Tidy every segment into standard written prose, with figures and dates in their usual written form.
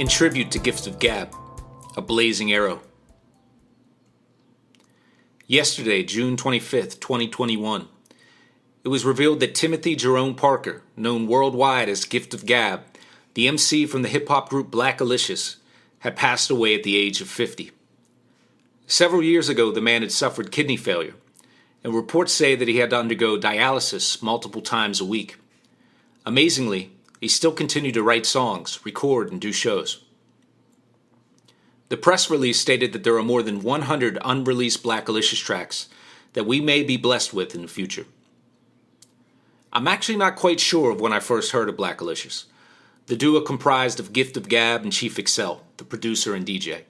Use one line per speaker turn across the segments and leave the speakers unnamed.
in tribute to Gift of Gab, A Blazing Arrow. Yesterday, June 25th, 2021, it was revealed that Timothy Jerome Parker, known worldwide as Gift of Gab, the MC from the hip-hop group Blackalicious, had passed away at the age of 50. Several years ago, the man had suffered kidney failure, and reports say that he had to undergo dialysis multiple times a week. Amazingly, he still continued to write songs, record, and do shows. The press release stated that there are more than 100 unreleased Blackalicious tracks that we may be blessed with in the future. I'm actually not quite sure of when I first heard of Blackalicious, the duo comprised of Gift of Gab and Chief Excel, the producer and DJ.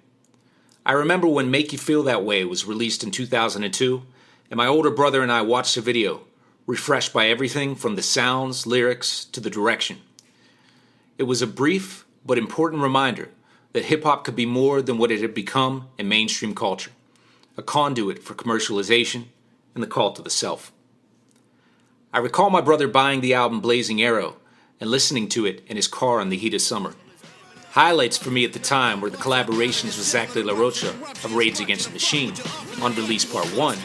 I remember when Make You Feel That Way was released in 2002, and my older brother and I watched the video, refreshed by everything from the sounds, lyrics, to the direction. It was a brief but important reminder that hip-hop could be more than what it had become in mainstream culture, a conduit for commercialization and the cult of the self. I recall my brother buying the album Blazing Arrow and listening to it in his car in the heat of summer. Highlights for me at the time were the collaborations with Zach De La Rocha of Rage Against the Machine on Release Part 1,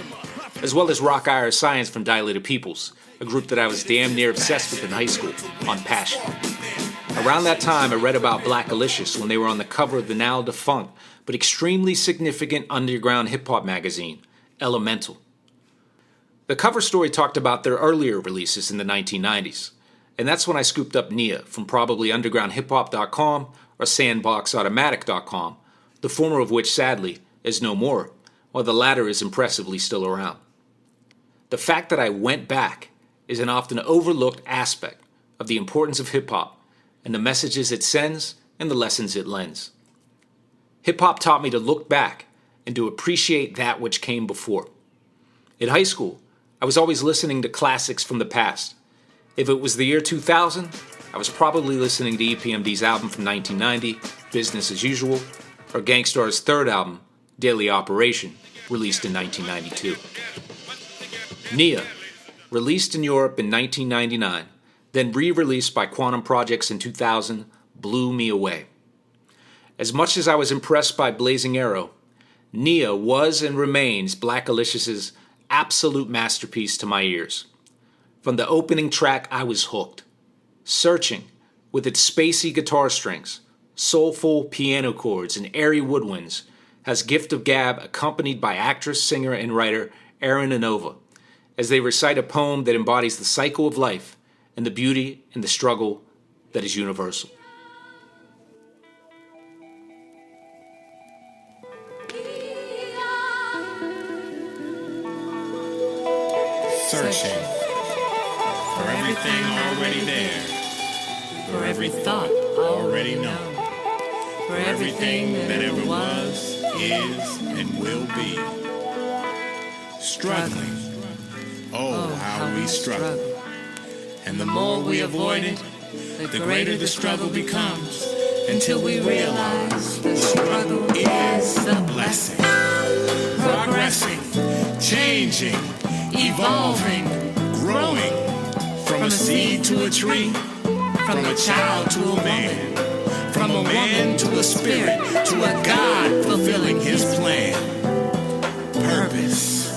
as well as Rock Ira Science from Dilated Peoples, a group that I was damn near obsessed with in high school, on Passion. Around that time, I read about Blackalicious when they were on the cover of the now defunct but extremely significant underground hip-hop magazine, Elemental. The cover story talked about their earlier releases in the 1990s, and that's when I scooped up Nia from probably undergroundhiphop.com or sandboxautomatic.com, the former of which sadly is no more, while the latter is impressively still around. The fact that I went back is an often overlooked aspect of the importance of hip-hop and the messages it sends and the lessons it lends. Hip-hop taught me to look back and to appreciate that which came before. In high school, I was always listening to classics from the past. If it was the year 2000, I was probably listening to EPMD's album from 1990, Business as Usual, or Gang Starr's third album, Daily Operation, released in 1992. Nia, released in Europe in 1999, then re-released by Quantum Projects in 2000, blew me away. As much as I was impressed by Blazing Arrow, Nia was and remains Blackalicious's absolute masterpiece to my ears. From the opening track, I was hooked. Searching, with its spacey guitar strings, soulful piano chords, and airy woodwinds, has Gift of Gab accompanied by actress, singer, and writer Erin Anova, as they recite a poem that embodies the cycle of life and the beauty and the struggle that is universal.
Searching for everything already there, for every thought already known, for everything that ever was, is, and will be. Struggling, oh how we struggle. And the more we avoid it, the greater the struggle becomes, until we realize the struggle is a blessing. Progressing, changing, evolving, growing, from a seed to a tree, from a child to a man, from a man to a spirit, to a God fulfilling his plan. Purpose.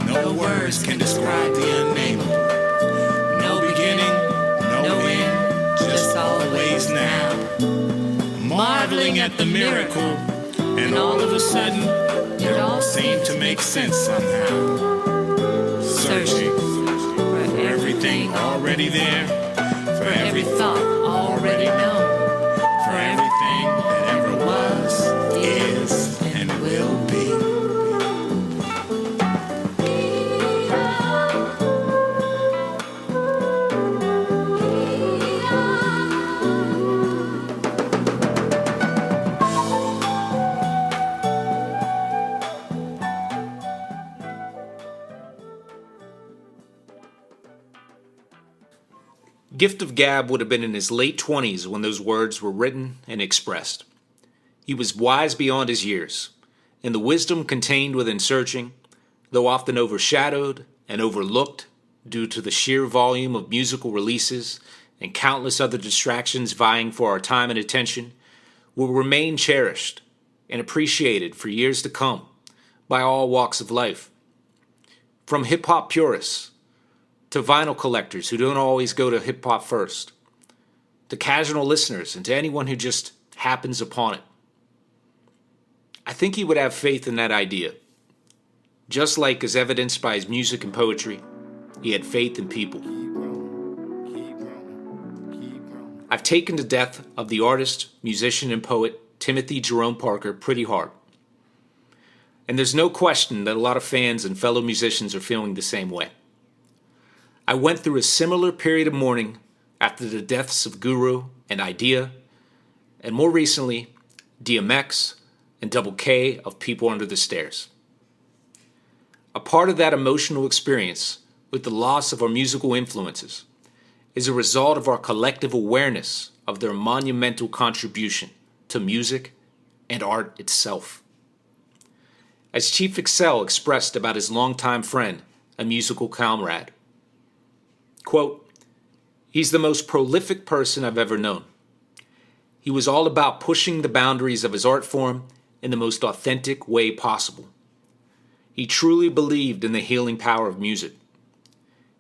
No words can describe the unnameable. No beginning, no end, just always now. Marveling at the miracle, and all of a sudden, it all seemed to make sense somehow. Searching for everything already there, for every thought already known, for everything that ever was, is, and will be.
Gift of Gab would have been in his late 20s when those words were written and expressed. He was wise beyond his years, and the wisdom contained within Searching, though often overshadowed and overlooked due to the sheer volume of musical releases and countless other distractions vying for our time and attention, will remain cherished and appreciated for years to come by all walks of life. From hip-hop purists to vinyl collectors who don't always go to hip-hop first, to casual listeners and to anyone who just happens upon it. I think he would have faith in that idea. Just like as evidenced by his music and poetry, he had faith in people. I've taken the death of the artist, musician, and poet Timothy Jerome Parker pretty hard. And there's no question that a lot of fans and fellow musicians are feeling the same way. I went through a similar period of mourning after the deaths of Guru and Idea, and more recently, DMX and Double K of People Under the Stairs. A part of that emotional experience with the loss of our musical influences is a result of our collective awareness of their monumental contribution to music and art itself. As Chief Excel expressed about his longtime friend, a musical comrade, quote, "He's the most prolific person I've ever known. He was all about pushing the boundaries of his art form in the most authentic way possible. He truly believed in the healing power of music.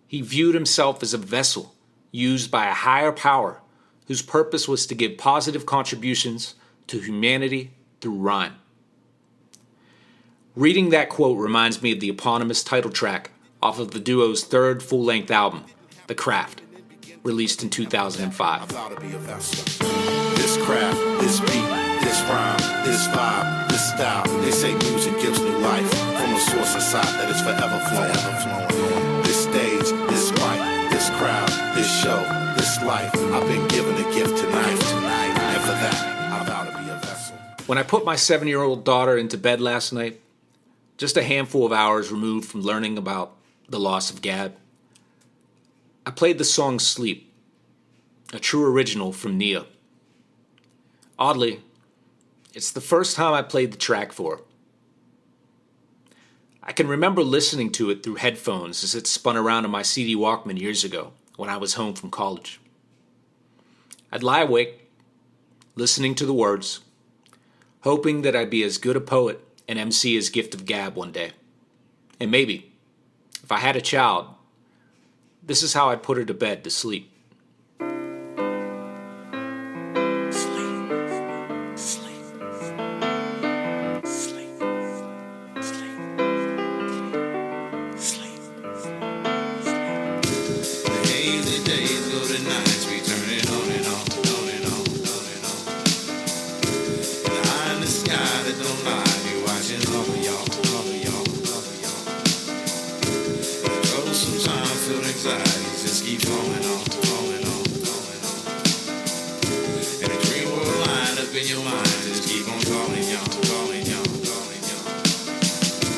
He viewed himself as a vessel used by a higher power whose purpose was to give positive contributions to humanity through rhyme." Reading that quote reminds me of the eponymous title track off of the duo's third full-length album, The Craft, released in 2005.
This craft, this beat, this rhyme, this vibe, this style. They say music gives new life from a source inside that is forever flowing. This stage, this mic, this crowd, this show, this life. I've been given a gift tonight. And for that, I vow to be a vessel.
When I put my 7-year-old daughter into bed last night, just a handful of hours removed from learning about the loss of Gab, I played the song Sleep, a true original from Nia. Oddly, it's the first time I played the track for her. I can remember listening to it through headphones as it spun around on my CD Walkman years ago when I was home from college. I'd lie awake, listening to the words, hoping that I'd be as good a poet and MC as Gift of Gab one day. And maybe, if I had a child, this is how I'd put her to bed to sleep.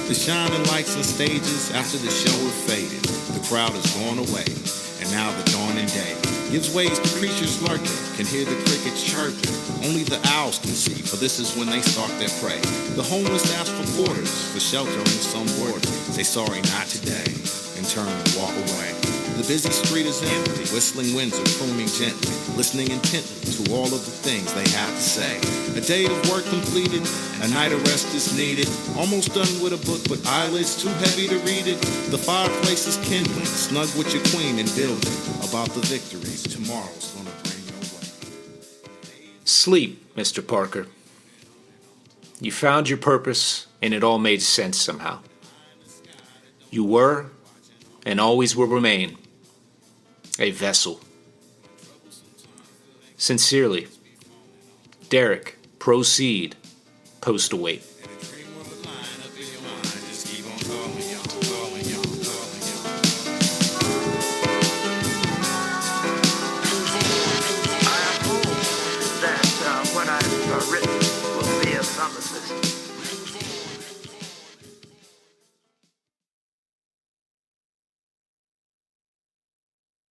The shining lights and stages after the show have faded. The crowd has gone away, and now the dawning day gives ways to creatures lurking, can hear the crickets chirping. Only the owls can see, for this is when they stalk their prey. The homeless ask for quarters, for shelter in some borders. Say sorry, not today, and turn and walk away. The busy street is empty, whistling winds are crooning gently, listening intently to all of the things they have to say. A day of work completed, a night of rest is needed. Almost done with a book, but eyelids too heavy to read it. The fireplace is kindling, snug with your queen and building about the victories tomorrow's gonna bring your way.
Sleep, Mr. Parker. You found your purpose, and it all made sense somehow. You were, and always will remain, a vessel. Sincerely, Derek, Proseed, Post Await.
What I've written will be a pharmacist.